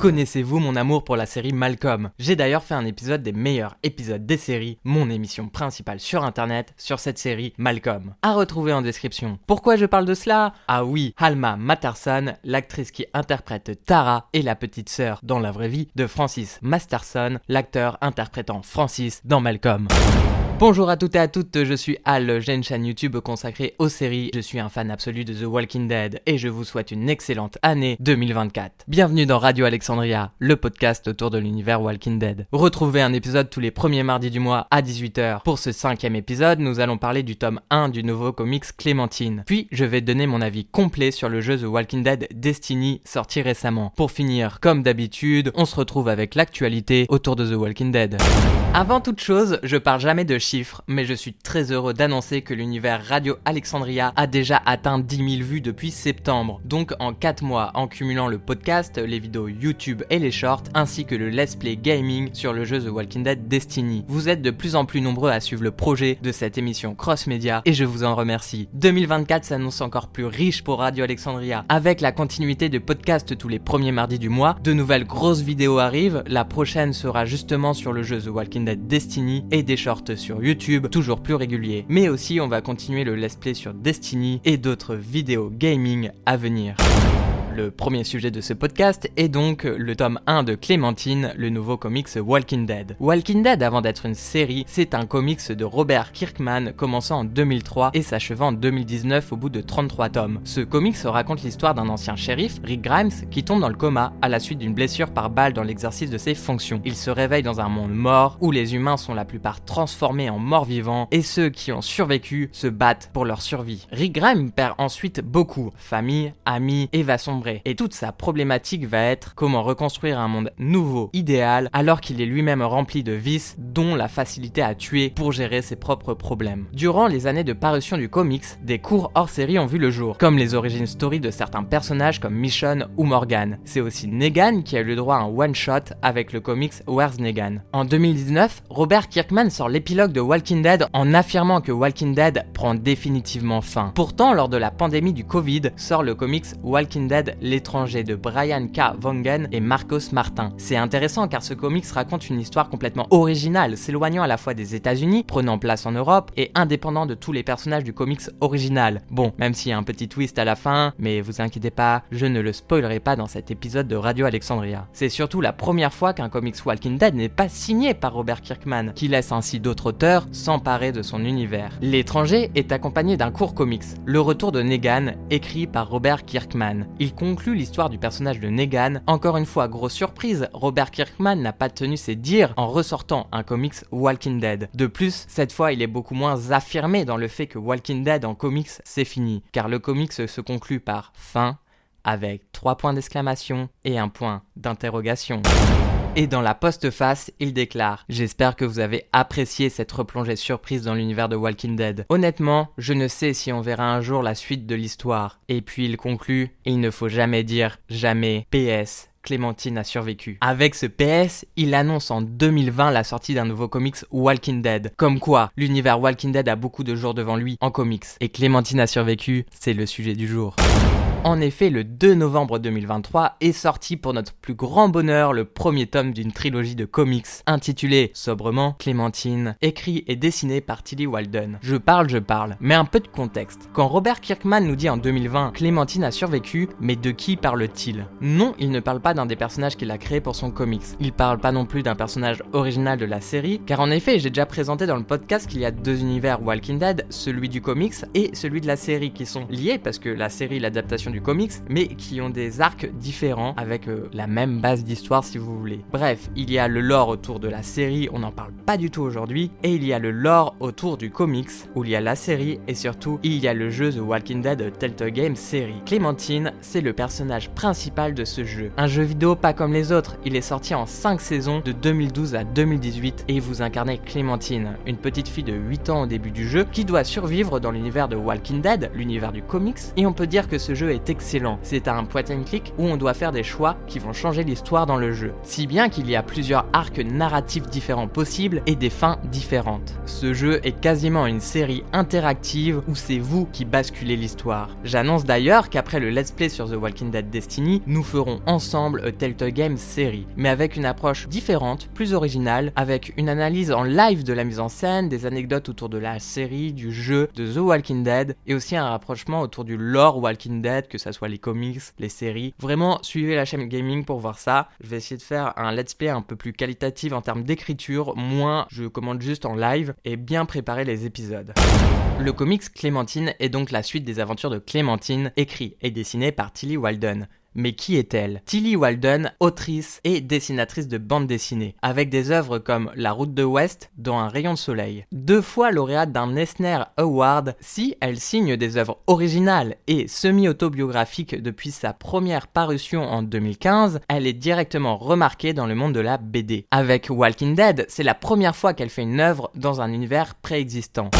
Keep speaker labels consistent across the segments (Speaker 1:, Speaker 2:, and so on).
Speaker 1: Connaissez-vous mon amour pour la série Malcolm? J'ai d'ailleurs fait un épisode des meilleurs épisodes des séries, mon émission principale sur internet, sur cette série Malcolm. À retrouver en description. Pourquoi je parle de cela? Ah oui, Alma Materson, l'actrice qui interprète Tara, est la petite sœur dans la vraie vie de Francis Masterson, l'acteur interprétant Francis dans Malcolm. Bonjour à toutes et à toutes, je suis Al, j'ai une chaîne YouTube consacrée aux séries, je suis un fan absolu de The Walking Dead et je vous souhaite une excellente année 2024. Bienvenue dans Radio Alexandria, le podcast autour de l'univers Walking Dead. Retrouvez un épisode tous les premiers mardis du mois à 18h. Pour ce 5e épisode, nous allons parler du tome 1 du nouveau comics Clémentine. Puis, je vais donner mon avis complet sur le jeu The Walking Dead Destiny sorti récemment. Pour finir, comme d'habitude, on se retrouve avec l'actualité autour de The Walking Dead. Avant toute chose, je parle jamais de chiffres, mais je suis très heureux d'annoncer que l'univers Radio Alexandria a déjà atteint 10 000 vues depuis septembre. Donc en 4 mois, en cumulant le podcast, les vidéos YouTube et les shorts, ainsi que le Let's Play Gaming sur le jeu The Walking Dead Destiny. Vous êtes de plus en plus nombreux à suivre le projet de cette émission cross-média et je vous en remercie. 2024 s'annonce encore plus riche pour Radio Alexandria. Avec la continuité de podcasts tous les premiers mardis du mois, de nouvelles grosses vidéos arrivent. La prochaine sera justement sur le jeu The Walking Dead Destiny et des shorts sur YouTube, toujours plus réguliers. Mais aussi on va continuer le let's play sur Destiny et d'autres vidéos gaming à venir. Le premier sujet de ce podcast est donc le tome 1 de Clémentine, le nouveau comics Walking Dead. Walking Dead, avant d'être une série, c'est un comics de Robert Kirkman commençant en 2003 et s'achevant en 2019 au bout de 33 tomes. Ce comics raconte l'histoire d'un ancien shérif, Rick Grimes, qui tombe dans le coma à la suite d'une blessure par balle dans l'exercice de ses fonctions. Il se réveille dans un monde mort où les humains sont la plupart transformés en morts vivants et ceux qui ont survécu se battent pour leur survie. Rick Grimes perd ensuite beaucoup, famille, amis et va sombrer. Et toute sa problématique va être comment reconstruire un monde nouveau, idéal, alors qu'il est lui-même rempli de vices, dont la facilité à tuer pour gérer ses propres problèmes. Durant les années de parution du comics, des cours hors série ont vu le jour, comme les origin stories de certains personnages comme Michonne ou Morgan. C'est aussi Negan qui a eu le droit à un one-shot avec le comics Where's Negan. En 2019, Robert Kirkman sort l'épilogue de Walking Dead en affirmant que Walking Dead prend définitivement fin. Pourtant, lors de la pandémie du Covid, sort le comics Walking Dead L'étranger de Brian K. Vaughan et Marcos Martin. C'est intéressant car ce comics raconte une histoire complètement originale, s'éloignant à la fois des États-Unis, prenant place en Europe et indépendant de tous les personnages du comics original. Bon, même s'il y a un petit twist à la fin, mais vous inquiétez pas, je ne le spoilerai pas dans cet épisode de Radio Alexandria. C'est surtout la première fois qu'un comics Walking Dead n'est pas signé par Robert Kirkman, qui laisse ainsi d'autres auteurs s'emparer de son univers. L'étranger est accompagné d'un court comics, Le Retour de Negan, écrit par Robert Kirkman. Il conclut l'histoire du personnage de Negan. Encore une fois, grosse surprise, Robert Kirkman n'a pas tenu ses dires en ressortant un comics Walking Dead. De plus, cette fois, il est beaucoup moins affirmé dans le fait que Walking Dead en comics, c'est fini, car le comics se conclut par fin, avec 3 points d'exclamation et un point d'interrogation. Et dans la postface, il déclare « J'espère que vous avez apprécié cette replongée surprise dans l'univers de Walking Dead. Honnêtement, je ne sais si on verra un jour la suite de l'histoire. » Et puis il conclut « Il ne faut jamais dire jamais PS. Clémentine a survécu. » Avec ce PS, il annonce en 2020 la sortie d'un nouveau comics Walking Dead. Comme quoi, l'univers Walking Dead a beaucoup de jours devant lui en comics. Et Clémentine a survécu, c'est le sujet du jour. En effet, le 2 novembre 2023 est sorti pour notre plus grand bonheur le premier tome d'une trilogie de comics intitulée sobrement Clémentine, écrit et dessiné par Tilly Walden. Je parle, mais un peu de contexte. Quand Robert Kirkman nous dit en 2020 Clémentine a survécu, mais de qui parle-t-il? Non, il ne parle pas d'un des personnages qu'il a créé pour son comics. Il parle pas non plus d'un personnage original de la série, car en effet, j'ai déjà présenté dans le podcast qu'il y a 2 univers Walking Dead, celui du comics et celui de la série, qui sont liés parce que la série, l'adaptation du comics, mais qui ont des arcs différents avec la même base d'histoire si vous voulez. Bref, il y a le lore autour de la série, on n'en parle pas du tout aujourd'hui, et il y a le lore autour du comics, où il y a la série, et surtout, il y a le jeu The Walking Dead Telltale Games série. Clémentine, c'est le personnage principal de ce jeu. Un jeu vidéo pas comme les autres, il est sorti en 5 saisons de 2012 à 2018, et vous incarnez Clémentine, une petite fille de 8 ans au début du jeu, qui doit survivre dans l'univers de Walking Dead, l'univers du comics, et on peut dire que ce jeu est est excellent. C'est un point and click où on doit faire des choix qui vont changer l'histoire dans le jeu. Si bien qu'il y a plusieurs arcs narratifs différents possibles et des fins différentes. Ce jeu est quasiment une série interactive où c'est vous qui basculez l'histoire. J'annonce d'ailleurs qu'après le let's play sur The Walking Dead Destiny, nous ferons ensemble a Telltale Game série, mais avec une approche différente, plus originale, avec une analyse en live de la mise en scène, des anecdotes autour de la série, du jeu, de The Walking Dead, et aussi un rapprochement autour du lore Walking Dead, que ça soit les comics, les séries. Vraiment, suivez la chaîne gaming pour voir ça. Je vais essayer de faire un let's play un peu plus qualitatif en termes d'écriture, moins je commande juste en live, et bien préparer les épisodes. Le comics Clémentine est donc la suite des aventures de Clémentine, écrit et dessiné par Tillie Walden. Mais qui est-elle ? Tillie Walden, autrice et dessinatrice de bande dessinée, avec des œuvres comme La Route de West dans Un rayon de soleil. 2 fois lauréate d'un Eisner Award, si elle signe des œuvres originales et semi-autobiographiques depuis sa première parution en 2015, elle est directement remarquée dans le monde de la BD. Avec Walking Dead, c'est la première fois qu'elle fait une œuvre dans un univers préexistant.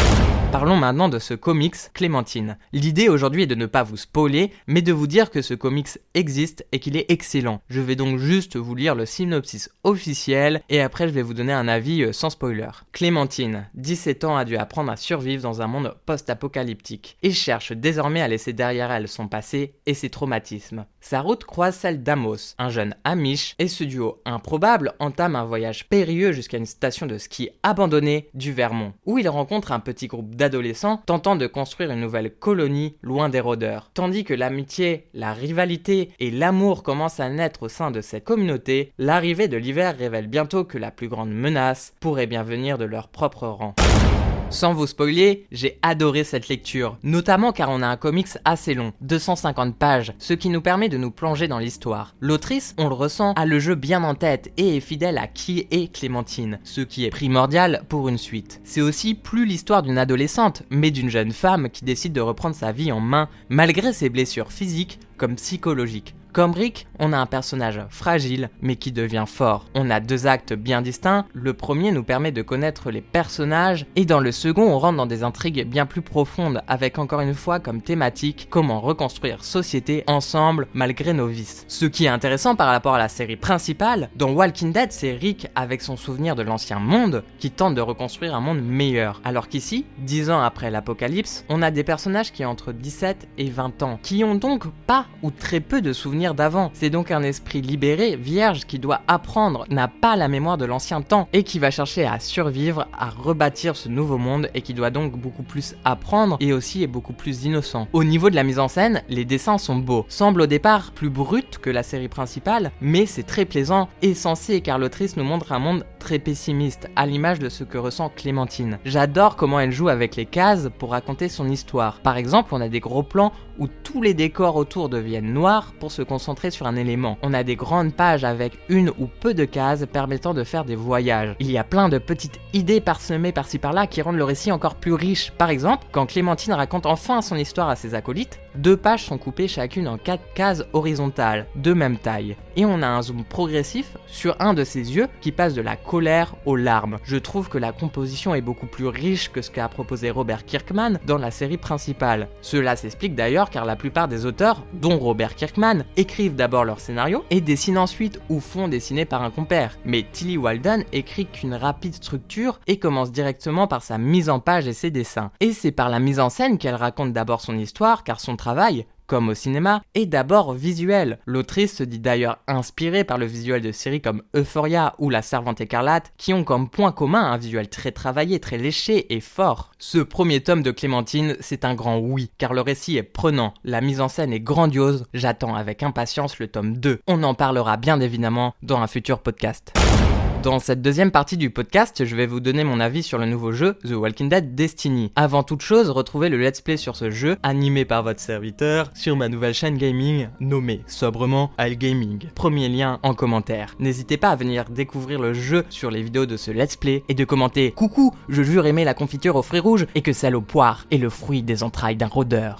Speaker 1: Parlons maintenant de ce comics Clémentine. L'idée aujourd'hui est de ne pas vous spoiler, mais de vous dire que ce comics existe et qu'il est excellent. Je vais donc juste vous lire le synopsis officiel et après je vais vous donner un avis sans spoiler. Clémentine, 17 ans, a dû apprendre à survivre dans un monde post-apocalyptique et cherche désormais à laisser derrière elle son passé et ses traumatismes. Sa route croise celle d'Amos, un jeune Amish, et ce duo improbable entame un voyage périlleux jusqu'à une station de ski abandonnée du Vermont, où il rencontre un petit groupe d'adolescents tentant de construire une nouvelle colonie loin des rôdeurs. Tandis que l'amitié, la rivalité et l'amour commencent à naître au sein de cette communauté, l'arrivée de l'hiver révèle bientôt que la plus grande menace pourrait bien venir de leur propre rang. Sans vous spoiler, j'ai adoré cette lecture, notamment car on a un comics assez long, 250 pages, ce qui nous permet de nous plonger dans l'histoire. L'autrice, on le ressent, a le jeu bien en tête et est fidèle à qui est Clémentine, ce qui est primordial pour une suite. C'est aussi plus l'histoire d'une adolescente, mais d'une jeune femme qui décide de reprendre sa vie en main malgré ses blessures physiques comme psychologiques. Comme Rick, on a un personnage fragile, mais qui devient fort. On a 2 actes bien distincts. Le premier nous permet de connaître les personnages, et dans le second, on rentre dans des intrigues bien plus profondes, avec encore une fois comme thématique comment reconstruire société ensemble malgré nos vices. Ce qui est intéressant par rapport à la série principale, dans Walking Dead, c'est Rick avec son souvenir de l'ancien monde qui tente de reconstruire un monde meilleur. Alors qu'ici, 10 ans après l'apocalypse, on a des personnages qui ont entre 17 et 20 ans, qui ont donc pas ou très peu de souvenirs d'avant. C'est donc un esprit libéré, vierge, qui doit apprendre, n'a pas la mémoire de l'ancien temps et qui va chercher à survivre, à rebâtir ce nouveau monde et qui doit donc beaucoup plus apprendre et aussi est beaucoup plus innocent. Au niveau de la mise en scène, les dessins sont beaux. Semblent au départ plus bruts que la série principale, mais c'est très plaisant et sensé car l'autrice nous montre un monde très pessimiste, à l'image de ce que ressent Clémentine. J'adore comment elle joue avec les cases pour raconter son histoire. Par exemple, on a des gros plans où tous les décors autour deviennent noirs pour se concentrer sur un élément. On a des grandes pages avec une ou peu de cases permettant de faire des voyages. Il y a plein de petites idées parsemées par-ci par-là qui rendent le récit encore plus riche. Par exemple, quand Clémentine raconte enfin son histoire à ses acolytes, 2 pages sont coupées chacune en 4 cases horizontales, de même taille. Et on a un zoom progressif sur un de ses yeux qui passe de la colère aux larmes. Je trouve que la composition est beaucoup plus riche que ce qu'a proposé Robert Kirkman dans la série principale. Cela s'explique d'ailleurs car la plupart des auteurs, dont Robert Kirkman, écrivent d'abord leur scénario et dessinent ensuite ou font dessiner par un compère. Mais Tillie Walden écrit qu'une rapide structure et commence directement par sa mise en page et ses dessins. Et c'est par la mise en scène qu'elle raconte d'abord son histoire car son travail, comme au cinéma, est d'abord visuel. L'autrice se dit d'ailleurs inspirée par le visuel de séries comme Euphoria ou La Servante écarlate, qui ont comme point commun un visuel très travaillé, très léché et fort. Ce premier tome de Clémentine, c'est un grand oui, car le récit est prenant, la mise en scène est grandiose, j'attends avec impatience le tome 2. On en parlera bien évidemment dans un futur podcast. Dans cette deuxième partie du podcast, je vais vous donner mon avis sur le nouveau jeu The Walking Dead Destiny. Avant toute chose, retrouvez le let's play sur ce jeu, animé par votre serviteur, sur ma nouvelle chaîne gaming, nommée sobrement Al Gaming. Premier lien en commentaire. N'hésitez pas à venir découvrir le jeu sur les vidéos de ce let's play et de commenter « Coucou, je jure aimer la confiture aux fruits rouges et que celle aux poires est le fruit des entrailles d'un rôdeur ».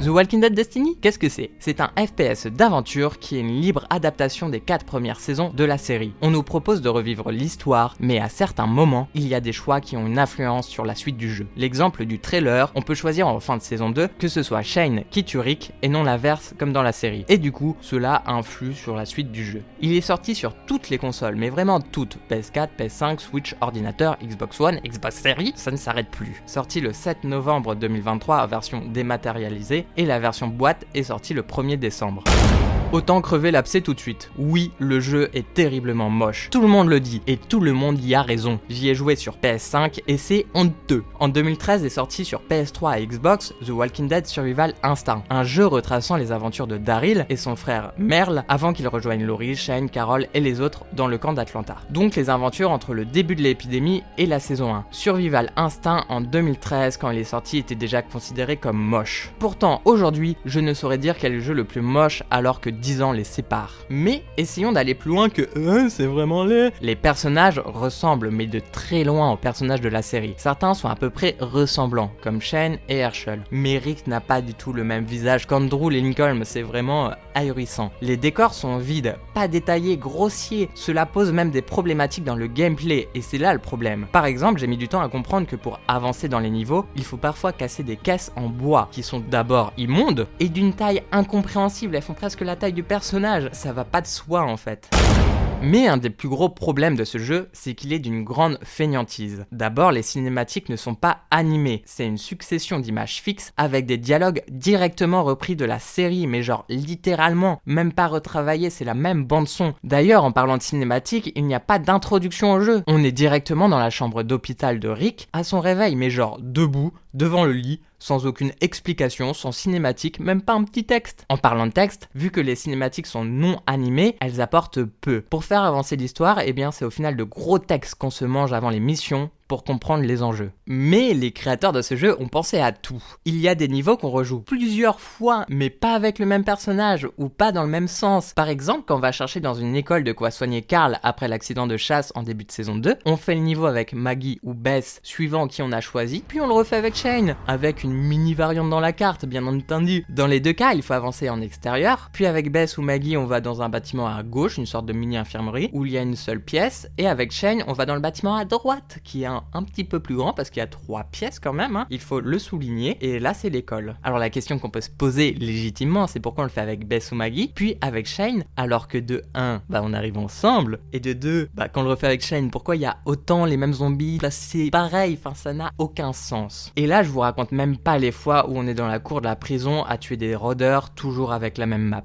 Speaker 1: The Walking Dead Destiny, qu'est-ce que c'est? C'est un FPS d'aventure qui est une libre adaptation des 4 premières saisons de la série. On nous propose de revivre l'histoire, mais à certains moments, il y a des choix qui ont une influence sur la suite du jeu. L'exemple du trailer, on peut choisir en fin de saison 2 que ce soit Shane qui tue Rick et non l'inverse comme dans la série. Et du coup, cela influe sur la suite du jeu. Il est sorti sur toutes les consoles, mais vraiment toutes. PS4, PS5, Switch, ordinateur, Xbox One, Xbox Series, ça ne s'arrête plus. Sorti le 7 novembre 2023 en version dématérialisée, et la version boîte est sortie le 1er décembre. Autant crever l'abcès tout de suite. Oui, le jeu est terriblement moche. Tout le monde le dit, et tout le monde y a raison. J'y ai joué sur PS5 et c'est honteux. En 2013 est sorti sur PS3 et Xbox The Walking Dead Survival Instinct, un jeu retraçant les aventures de Daryl et son frère Merle avant qu'ils rejoignent Laurie, Shane, Carol et les autres dans le camp d'Atlanta. Donc les aventures entre le début de l'épidémie et la saison 1. Survival Instinct en 2013 quand il est sorti était déjà considéré comme moche. Pourtant aujourd'hui, je ne saurais dire quel est le jeu le plus moche alors que 10 ans les séparent. Mais essayons d'aller plus loin que c'est vraiment laid. Les personnages ressemblent, mais de très loin aux personnages de la série. Certains sont à peu près ressemblants, comme Shane et Herschel. Mais Rick n'a pas du tout le même visage qu'Andrew Lincoln, c'est vraiment ahurissant. Les décors sont vides, pas détaillés, grossiers. Cela pose même des problématiques dans le gameplay, et c'est là le problème. Par exemple, j'ai mis du temps à comprendre que pour avancer dans les niveaux, il faut parfois casser des caisses en bois, qui sont d'abord immondes, et d'une taille incompréhensible, elles font presque la taille du personnage, ça va pas de soi en fait. Mais un des plus gros problèmes de ce jeu, c'est qu'il est d'une grande fainéantise. D'abord, les cinématiques ne sont pas animées, c'est une succession d'images fixes avec des dialogues directement repris de la série, mais genre littéralement, même pas retravaillés, c'est la même bande son. D'ailleurs, en parlant de cinématique, il n'y a pas d'introduction au jeu. On est directement dans la chambre d'hôpital de Rick, à son réveil, mais genre debout, devant le lit, sans aucune explication, sans cinématique, même pas un petit texte. En parlant de texte, vu que les cinématiques sont non animées, elles apportent peu. Pour faire avancer l'histoire, eh bien c'est au final de gros textes qu'on se mange avant les missions, pour comprendre les enjeux. Mais les créateurs de ce jeu ont pensé à tout. Il y a des niveaux qu'on rejoue plusieurs fois, mais pas avec le même personnage, ou pas dans le même sens. Par exemple, quand on va chercher dans une école de quoi soigner Carl après l'accident de chasse en début de saison 2, on fait le niveau avec Maggie ou Bess, suivant qui on a choisi, puis on le refait avec Shane, avec une mini variante dans la carte, bien entendu. Dans les deux cas, il faut avancer en extérieur, puis avec Bess ou Maggie, on va dans un bâtiment à gauche, une sorte de mini-infirmerie, où il y a une seule pièce, et avec Shane, on va dans le bâtiment à droite, qui est un petit peu plus grand parce qu'il y a 3 pièces quand même, hein. Il faut le souligner, et là c'est l'école. Alors la question qu'on peut se poser légitimement, c'est pourquoi on le fait avec Bess ou Maggie, puis avec Shane, alors que de 1, on arrive ensemble, et de 2, quand on le refait avec Shane, pourquoi il y a autant les mêmes zombies placés pareil, ça n'a aucun sens. Et là je vous raconte même pas les fois où on est dans la cour de la prison à tuer des rôdeurs, toujours avec la même map.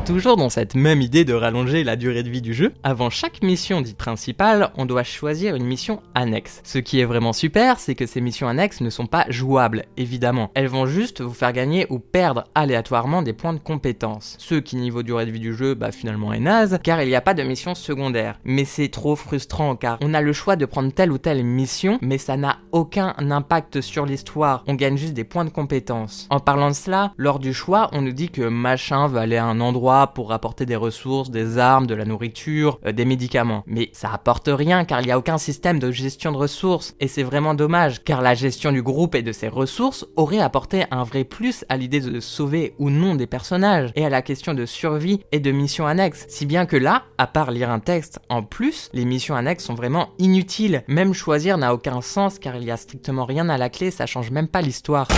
Speaker 1: Toujours dans cette même idée de rallonger la durée de vie du jeu, avant chaque mission dite principale, on doit choisir une mission annexe. Ce qui est vraiment super, c'est que ces missions annexes ne sont pas jouables, évidemment. Elles vont juste vous faire gagner ou perdre aléatoirement des points de compétence. Ce qui, niveau durée de vie du jeu, finalement est naze, car il n'y a pas de mission secondaire. Mais c'est trop frustrant, car on a le choix de prendre telle ou telle mission, mais ça n'a aucun impact sur l'histoire. On gagne juste des points de compétence. En parlant de cela, lors du choix, on nous dit que machin va aller à un endroit pour rapporter des ressources, des armes, de la nourriture, des médicaments. Mais ça apporte rien car il n'y a aucun système de gestion de ressources et c'est vraiment dommage car la gestion du groupe et de ses ressources aurait apporté un vrai plus à l'idée de sauver ou non des personnages et à la question de survie et de missions annexes. Si bien que là, à part lire un texte en plus, les missions annexes sont vraiment inutiles. Même choisir n'a aucun sens car il y a strictement rien à la clé, ça change même pas l'histoire.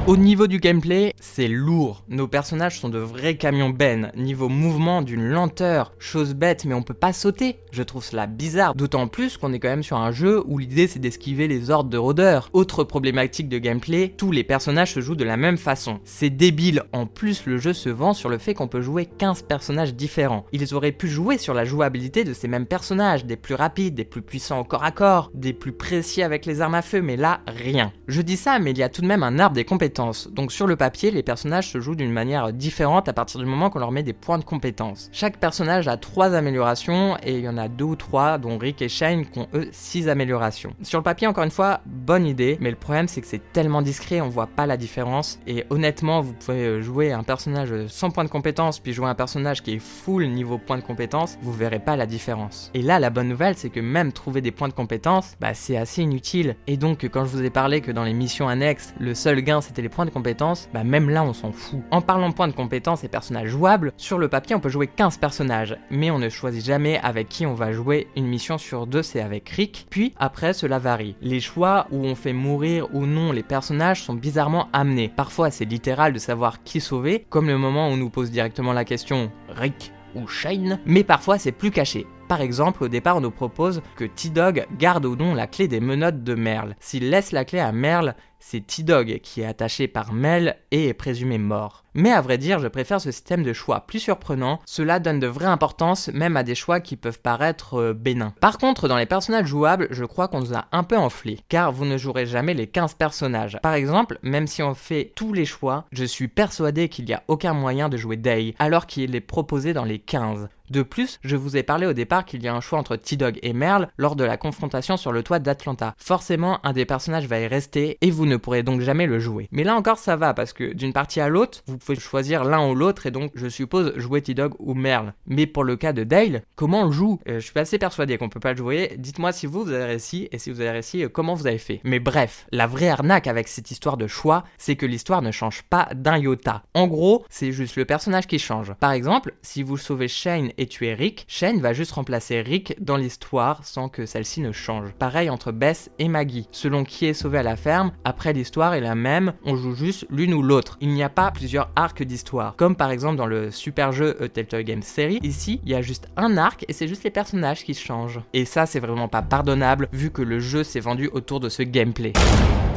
Speaker 1: Au niveau du gameplay, c'est lourd. Nos personnages sont de vrais camions bennes. Niveau mouvement, d'une lenteur. Chose bête, mais on peut pas sauter. Je trouve cela bizarre. D'autant plus qu'on est quand même sur un jeu où l'idée c'est d'esquiver les ordres de rôdeurs. Autre problématique de gameplay, tous les personnages se jouent de la même façon. C'est débile. En plus, le jeu se vend sur le fait qu'on peut jouer 15 personnages différents. Ils auraient pu jouer sur la jouabilité de ces mêmes personnages, des plus rapides, des plus puissants au corps à corps, des plus précis avec les armes à feu, mais là, rien. Je dis ça, mais il y a tout de même un arbre des compétences. Donc sur le papier, les personnages se jouent d'une manière différente à partir du moment qu'on leur met des points de compétences. Chaque personnage a 3 améliorations et il y en a 2 ou 3, dont Rick et Shane, qui ont eux 6 améliorations. Sur le papier, encore une fois, bonne idée, mais le problème c'est que c'est tellement discret, on voit pas la différence. Et honnêtement, vous pouvez jouer un personnage sans points de compétences, puis jouer un personnage qui est full niveau points de compétences, vous verrez pas la différence. Et là, la bonne nouvelle, c'est que même trouver des points de compétences, c'est assez inutile. Et donc, quand je vous ai parlé que dans les missions annexes, le seul gain c'était les les points de compétence, même là on s'en fout. En parlant de points de compétence et personnages jouables, sur le papier on peut jouer 15 personnages, mais on ne choisit jamais avec qui on va jouer. Une mission sur 2 c'est avec Rick, puis après cela varie. Les choix où on fait mourir ou non les personnages sont bizarrement amenés. Parfois c'est littéral de savoir qui sauver, comme le moment où on nous pose directement la question Rick ou Shane, mais parfois c'est plus caché. Par exemple, au départ, on nous propose que T-Dog garde ou non la clé des menottes de Merle. S'il laisse la clé à Merle, c'est T-Dog qui est attaché par Mel et est présumé mort. Mais à vrai dire, je préfère ce système de choix plus surprenant, cela donne de vraie importance même à des choix qui peuvent paraître bénins. Par contre, dans les personnages jouables, je crois qu'on nous a un peu enflé, car vous ne jouerez jamais les 15 personnages. Par exemple, même si on fait tous les choix, je suis persuadé qu'il n'y a aucun moyen de jouer Day, alors qu'il est proposé dans les 15. De plus, je vous ai parlé au départ qu'il y a un choix entre T-Dog et Merle lors de la confrontation sur le toit d'Atlanta. Forcément, un des personnages va y rester et vous ne pourrez donc jamais le jouer. Mais là encore ça va parce que d'une partie à l'autre, vous pouvez choisir l'un ou l'autre et donc je suppose jouer T-Dog ou Merle. Mais pour le cas de Dale, comment on le joue ? Je suis assez persuadé qu'on peut pas le jouer. Dites-moi si vous avez réussi et si vous avez réussi, comment vous avez fait. Mais bref, la vraie arnaque avec cette histoire de choix, c'est que l'histoire ne change pas d'un iota. En gros, c'est juste le personnage qui change. Par exemple, si vous sauvez Shane et tuer Rick, Shane va juste remplacer Rick dans l'histoire sans que celle-ci ne change. Pareil entre Bess et Maggie. Selon qui est sauvé à la ferme, après l'histoire est la même, on joue juste l'une ou l'autre. Il n'y a pas plusieurs arcs d'histoire. Comme par exemple dans le super jeu Telltale Games Series, ici il y a juste un arc et c'est juste les personnages qui changent. Et ça c'est vraiment pas pardonnable vu que le jeu s'est vendu autour de ce gameplay.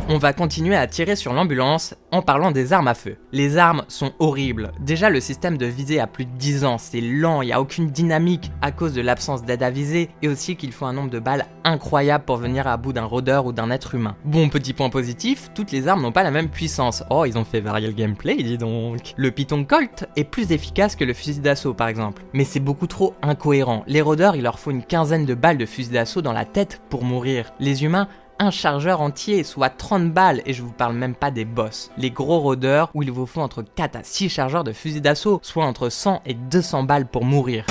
Speaker 1: On va continuer à tirer sur l'ambulance en parlant des armes à feu. Les armes sont horribles. Déjà le système de visée a plus de 10 ans, c'est lent, il n'y a aucune dynamique à cause de l'absence d'aide à viser et aussi qu'il faut un nombre de balles incroyable pour venir à bout d'un rôdeur ou d'un être humain. Bon, petit point positif, toutes les armes n'ont pas la même puissance. Oh, ils ont fait varier le gameplay, dis donc. Le Python Colt est plus efficace que le fusil d'assaut par exemple, mais c'est beaucoup trop incohérent. Les rôdeurs, il leur faut une quinzaine de balles de fusil d'assaut dans la tête pour mourir. Les humains, un chargeur entier, soit 30 balles, et je vous parle même pas des boss. Les gros rôdeurs, où il vous faut entre 4 à 6 chargeurs de fusil d'assaut, soit entre 100 et 200 balles pour mourir.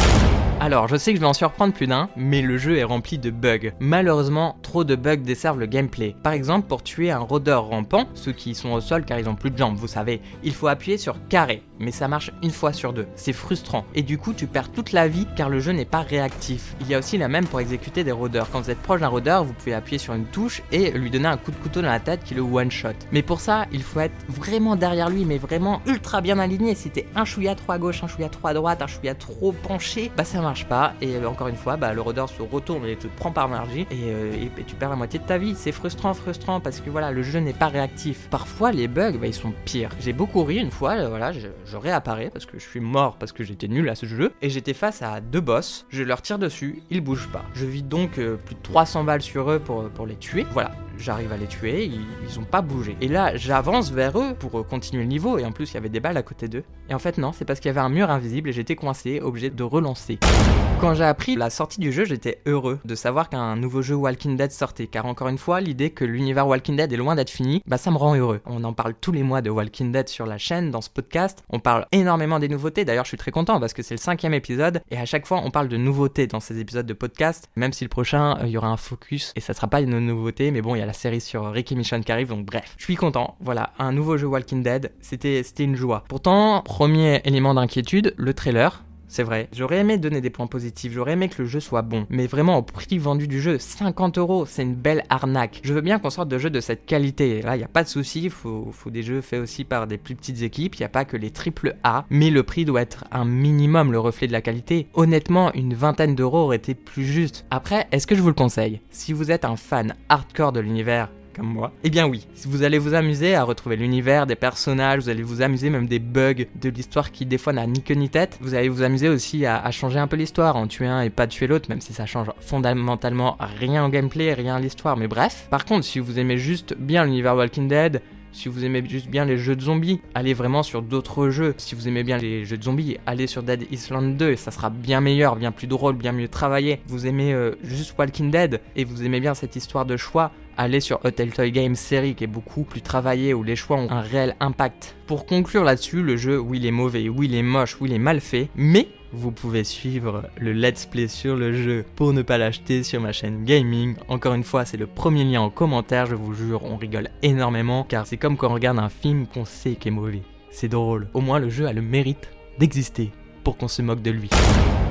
Speaker 1: Alors, je sais que je vais en surprendre plus d'un, mais le jeu est rempli de bugs. Malheureusement, trop de bugs desservent le gameplay. Par exemple, pour tuer un rôdeur rampant, ceux qui sont au sol car ils ont plus de jambes, vous savez, il faut appuyer sur carré, mais ça marche une fois sur deux. C'est frustrant, et du coup tu perds toute la vie car le jeu n'est pas réactif. Il y a aussi la même pour exécuter des rôdeurs. Quand vous êtes proche d'un rôdeur, vous pouvez appuyer sur une touche et lui donner un coup de couteau dans la tête qui le one-shot. Mais pour ça, il faut être vraiment derrière lui, mais vraiment ultra bien aligné. Si t'es un chouïa trop à gauche, un chouïa trop à droite, un chouïa trop penché, ça marche pas. Et encore une fois, le rôdeur se retourne et te prend par magie et tu perds la moitié de ta vie. C'est frustrant parce que voilà, le jeu n'est pas réactif. Parfois les bugs, ils sont pires. J'ai beaucoup ri une fois, je réapparais parce que je suis mort parce que j'étais nul à ce jeu et j'étais face à deux boss. Je leur tire dessus, ils bougent pas. Je vide donc plus de 300 balles sur eux pour les tuer. Voilà. J'arrive à les tuer, ils ont pas bougé. Et là, j'avance vers eux pour continuer le niveau, et en plus, il y avait des balles à côté d'eux. Et en fait, non, c'est parce qu'il y avait un mur invisible et j'étais coincé, obligé de relancer. Quand j'ai appris la sortie du jeu, j'étais heureux de savoir qu'un nouveau jeu Walking Dead sortait, car encore une fois, l'idée que l'univers Walking Dead est loin d'être fini, ça me rend heureux. On en parle tous les mois de Walking Dead sur la chaîne, dans ce podcast. On parle énormément des nouveautés, d'ailleurs, je suis très content parce que c'est le 5e épisode, et à chaque fois, on parle de nouveautés dans ces épisodes de podcast, même si le prochain, il y aura un focus, et ça sera pas une nouveauté, mais bon, il y a la série sur Rick et Michonne qui arrive, donc bref. Je suis content, voilà, un nouveau jeu Walking Dead, c'était une joie. Pourtant, premier élément d'inquiétude, le trailer. C'est vrai, j'aurais aimé donner des points positifs, j'aurais aimé que le jeu soit bon, mais vraiment au prix vendu du jeu, 50€, c'est une belle arnaque. Je veux bien qu'on sorte de jeux de cette qualité, là y a pas de souci, faut des jeux faits aussi par des plus petites équipes, y a pas que les AAA, mais le prix doit être un minimum le reflet de la qualité. Honnêtement, une vingtaine d'euros aurait été plus juste. Après, est-ce que je vous le conseille ? Si vous êtes un fan hardcore de l'univers, comme moi, eh bien oui, vous allez vous amuser à retrouver l'univers, des personnages, vous allez vous amuser même des bugs de l'histoire qui des fois n'a ni queue ni tête, vous allez vous amuser aussi à changer un peu l'histoire, en tuer un et pas tuer l'autre, même si ça change fondamentalement rien au gameplay, rien à l'histoire, mais bref. Par contre, si vous aimez juste bien l'univers Walking Dead, si vous aimez juste bien les jeux de zombies, allez vraiment sur d'autres jeux. Si vous aimez bien les jeux de zombies, allez sur Dead Island 2, ça sera bien meilleur, bien plus drôle, bien mieux travaillé. Vous aimez juste Walking Dead et vous aimez bien cette histoire de choix, allez sur A Telltale Games Series qui est beaucoup plus travaillé, où les choix ont un réel impact. Pour conclure là-dessus, le jeu, oui il est mauvais, oui il est moche, oui il est mal fait, mais Vous pouvez suivre le let's play sur le jeu pour ne pas l'acheter sur ma chaîne gaming. Encore une fois, c'est le premier lien en commentaire, je vous jure, on rigole énormément car c'est comme quand on regarde un film qu'on sait qu'il est mauvais. C'est drôle, au moins le jeu a le mérite d'exister pour qu'on se moque de lui.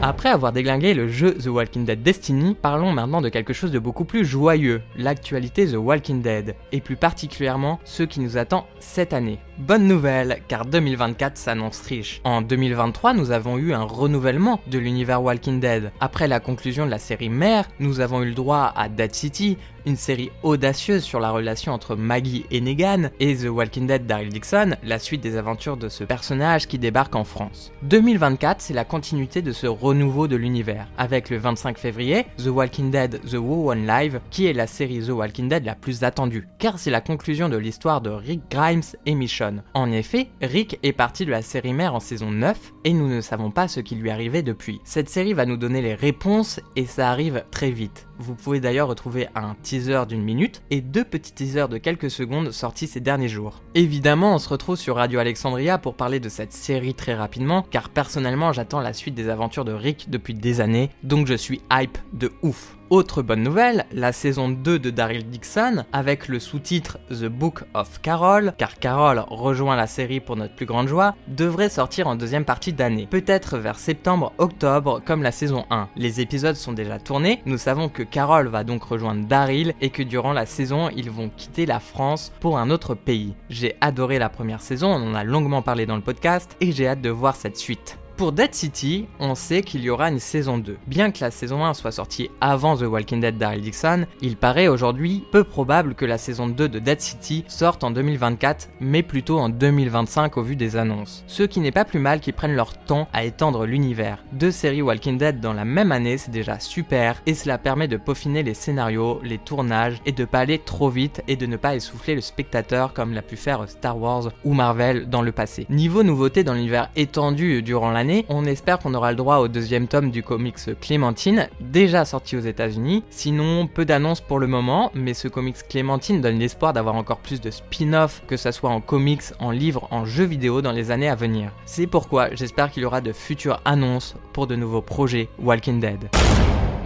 Speaker 1: Après avoir déglingué le jeu The Walking Dead Destiny, parlons maintenant de quelque chose de beaucoup plus joyeux, l'actualité The Walking Dead, et plus particulièrement ce qui nous attend cette année. Bonne nouvelle, car 2024 s'annonce riche. En 2023, nous avons eu un renouvellement de l'univers Walking Dead. Après la conclusion de la série mère, nous avons eu le droit à Dead City, une série audacieuse sur la relation entre Maggie et Negan, et The Walking Dead Daryl Dixon, la suite des aventures de ce personnage qui débarque en France. 2024, c'est la continuité de ce renouveau de l'univers, avec le 25 février, The Walking Dead The WoW One Live, qui est la série The Walking Dead la plus attendue, car c'est la conclusion de l'histoire de Rick Grimes et Michonne. En effet, Rick est parti de la série mère en saison 9, et nous ne savons pas ce qui lui arrivait depuis. Cette série va nous donner les réponses, et ça arrive très vite. Vous pouvez d'ailleurs retrouver un teaser d'1 minute et 2 petits teasers de quelques secondes sortis ces derniers jours. Évidemment, on se retrouve sur Radio Alexandria pour parler de cette série très rapidement, car personnellement j'attends la suite des aventures de Rick depuis des années, donc je suis hype de ouf. Autre bonne nouvelle, la saison 2 de Daryl Dixon, avec le sous-titre The Book of Carol, car Carol rejoint la série pour notre plus grande joie, devrait sortir en deuxième partie d'année, peut-être vers septembre-octobre comme la saison 1. Les épisodes sont déjà tournés, nous savons que Carol va donc rejoindre Daryl et que durant la saison, ils vont quitter la France pour un autre pays. J'ai adoré la première saison, on en a longuement parlé dans le podcast, et j'ai hâte de voir cette suite. Pour Dead City, on sait qu'il y aura une saison 2. Bien que la saison 1 soit sortie avant The Walking Dead Daryl Dixon, il paraît aujourd'hui peu probable que la saison 2 de Dead City sorte en 2024, mais plutôt en 2025 au vu des annonces. Ce qui n'est pas plus mal qu'ils prennent leur temps à étendre l'univers. 2 séries Walking Dead dans la même année, c'est déjà super, et cela permet de peaufiner les scénarios, les tournages, et de pas aller trop vite et de ne pas essouffler le spectateur comme l'a pu faire Star Wars ou Marvel dans le passé. Niveau nouveauté dans l'univers étendu durant l'année, on espère qu'on aura le droit au deuxième tome du comics Clémentine, déjà sorti aux États-Unis. Sinon, peu d'annonces pour le moment, mais ce comics Clémentine donne l'espoir d'avoir encore plus de spin-off, que ça soit en comics, en livres, en jeux vidéo dans les années à venir. C'est pourquoi j'espère qu'il y aura de futures annonces pour de nouveaux projets Walking Dead.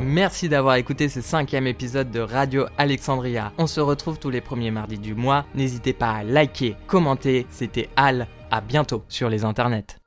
Speaker 1: Merci d'avoir écouté ce 5e épisode de Radio Alexandria. On se retrouve tous les premiers mardis du mois. N'hésitez pas à liker, commenter. C'était Al. À bientôt sur les internets.